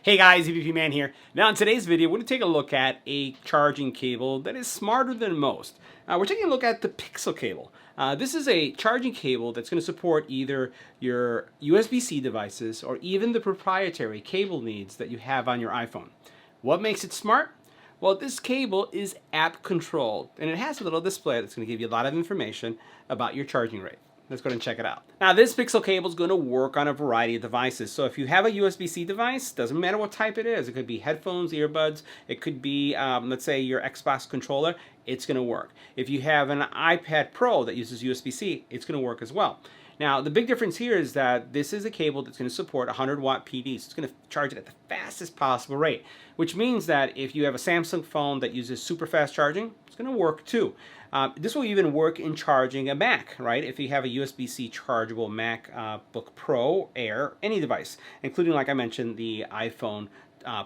Hey guys, EBPMAN here. Now in today's video, we're going to take a look at a charging cable that is smarter than most. We're taking a look at the Pixel cable. This is a charging cable that's going to support either your USB-C devices or even the proprietary cable needs that you have on your iPhone. What makes it smart? Well, this cable is app controlled and it has a little display that's going to give you a lot of information about your charging rate. Let's go ahead and check it out. Now this Pixel cable is going to work on a variety of devices. So if you have a USB-C device, doesn't matter what type it is. It could be headphones, earbuds. It could be, let's say, your Xbox controller. It's going to work. If you have an iPad Pro that uses USB-C, it's going to work as well. Now the big difference here is that this is a cable that's going to support 100 watt PDs. It's going to charge it at the fastest possible rate, which means that if you have a Samsung phone that uses super fast charging, it's going to work too. This will even work in charging a Mac, right? If you have a USB-C chargeable MacBook Pro, Air, any device, including, like I mentioned, the iPhone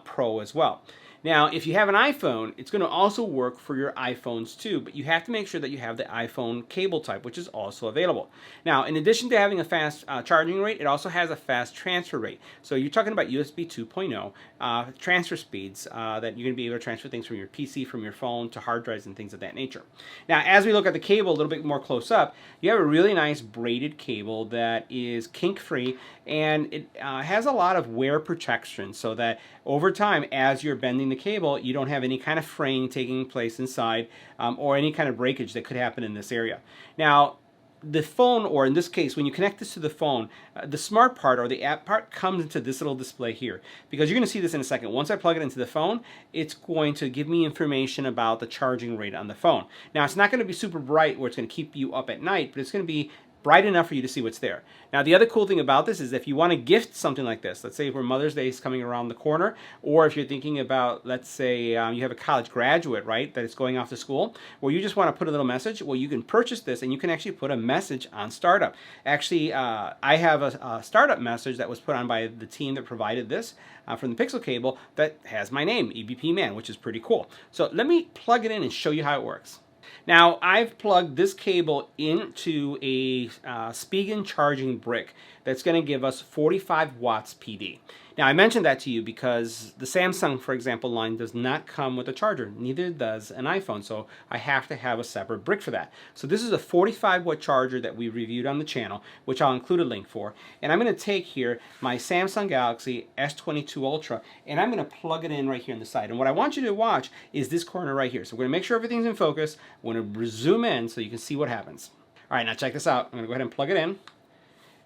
Pro as well. Now, if you have an iPhone, it's going to also work for your iPhones too, but you have to make sure that you have the iPhone cable type, which is also available. Now, in addition to having a fast charging rate, it also has a fast transfer rate. So you're talking about USB 2.0 transfer speeds that you're going to be able to transfer things from your PC, from your phone, to hard drives and things of that nature. Now, as we look at the cable a little bit more close up, you have a really nice braided cable that is kink-free, and it has a lot of wear protection so that over time, as you're bending the cable, you don't have any kind of fraying taking place inside or any kind of breakage that could happen in this area. Now, the phone, or in this case, when you connect this to the phone, the smart part or the app part comes into this little display here, because you're going to see this in a second. Once I plug it into the phone, it's going to give me information about the charging rate on the phone. Now, it's not going to be super bright where it's going to keep you up at night, but it's going to be bright enough for you to see what's there. Now, the other cool thing about this is if you want to gift something like this, let's say where Mother's Day is coming around the corner, or if you're thinking about, let's say you have a college graduate, right, that is going off to school, where you just want to put a little message, well, you can purchase this and you can actually put a message on startup. Actually, I have a startup message that was put on by the team that provided this from the Pixel cable that has my name, EBPMAN, which is pretty cool. So let me plug it in and show you how it works. Now, I've plugged this cable into a Spigen charging brick that's going to give us 45 watts PD. Now, I mentioned that to you because the Samsung, for example, line does not come with a charger. Neither does an iPhone, so I have to have a separate brick for that. So this is a 45 watt charger that we reviewed on the channel, which I'll include a link for. And I'm going to take here my Samsung Galaxy S22 Ultra, and I'm going to plug it in right here on the side. And what I want you to watch is this corner right here. So we're going to make sure everything's in focus. We're going to zoom in so you can see what happens. All right, now check this out. I'm going to go ahead and plug it in.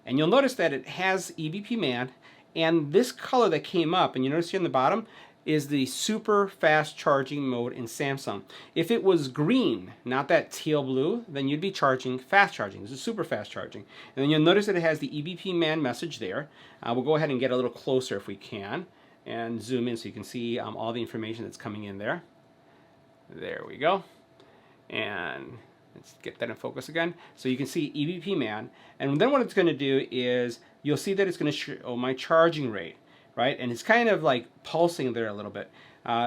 And you'll notice that it has EBPMAN, and this color that came up, and you notice here on the bottom, is the super fast charging mode in Samsung. If it was green, not that teal blue, then you'd be charging fast charging. This is super fast charging. And then you'll notice that it has the EBPMAN message there. We'll go ahead and get a little closer if we can, and zoom in so you can see all the information that's coming in there. There we go. And let's get that in focus again. So you can see EBPMAN, and then what it's going to do is you'll see that it's going to show my charging rate, right? And it's kind of like pulsing there a little bit.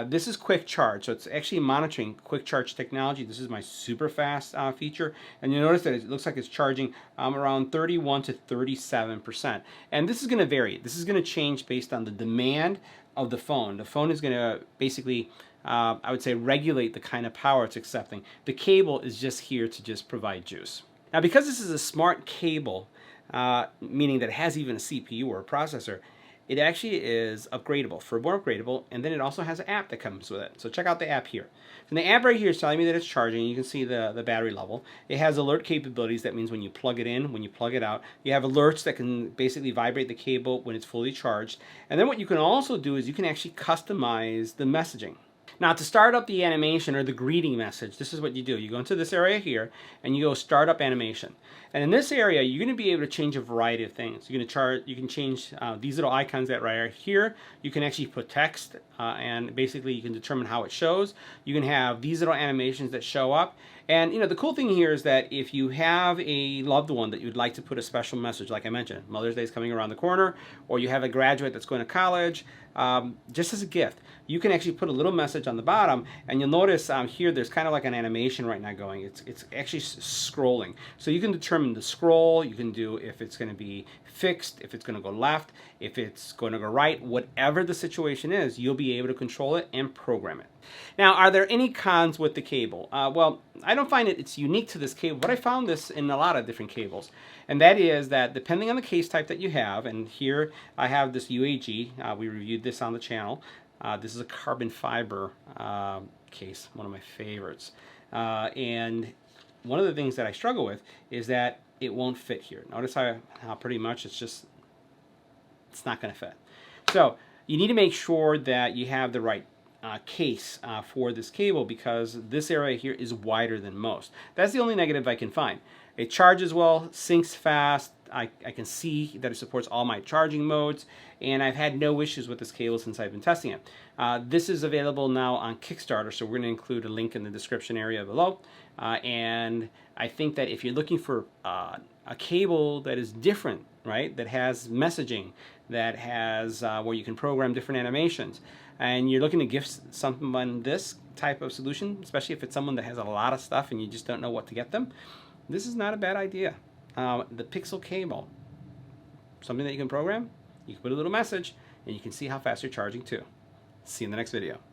This is quick charge, so it's actually monitoring quick charge technology. This is my super fast feature, and you'll notice that it looks like it's charging around 31 to 37%. And this is going to vary. This is going to change based on the demand of the phone. The phone is going to basically I would say regulate the kind of power it's accepting. The cable is just here to just provide juice. Now, because this is a smart cable, meaning that it has even a CPU or a processor, it actually is upgradable, firmware upgradable, and then it also has an app that comes with it. So check out the app here. And the app right here is telling me that it's charging. You can see the battery level. It has alert capabilities. That means when you plug it in, when you plug it out, you have alerts that can basically vibrate the cable when it's fully charged. And then what you can also do is you can actually customize the messaging. Now, to start up the animation or the greeting message, this is what you do. You go into this area here and you go start up animation. And in this area, you're going to be able to change a variety of things. You can change these little icons that right here. You can actually put text and basically you can determine how it shows. You can have these little animations that show up. And the cool thing here is that if you have a loved one that you'd like to put a special message, like I mentioned, Mother's Day is coming around the corner, or you have a graduate that's going to college, just as a gift, you can actually put a little message on the bottom, and you'll notice here there's kind of like an animation right now going. It's actually scrolling. So you can determine the scroll, you can do if it's going to be fixed, if it's going to go left, if it's going to go right, whatever the situation is, you'll be able to control it and program it. Now, are there any cons with the cable? Well, I don't find it's unique to this cable, but I found this in a lot of different cables. And that is that depending on the case type that you have, and here I have this UAG, we reviewed this on the channel. This is a carbon fiber case, one of my favorites. And one of the things that I struggle with is that it won't fit here. Notice how pretty much it's not going to fit. So you need to make sure that you have the right case for this cable, because this area here is wider than most. That's the only negative I can find. It charges well, syncs fast. I can see that it supports all my charging modes, and I've had no issues with this cable since I've been testing it. This is available now on Kickstarter, so we're going to include a link in the description area below. And I think that if you're looking for a cable that is different, right, that has messaging, that has where you can program different animations, and you're looking to gift someone this type of solution, especially if it's someone that has a lot of stuff and you just don't know what to get them, this is not a bad idea. The Pixel cable, something that you can program, you can put a little message, and you can see how fast you're charging too. See you in the next video.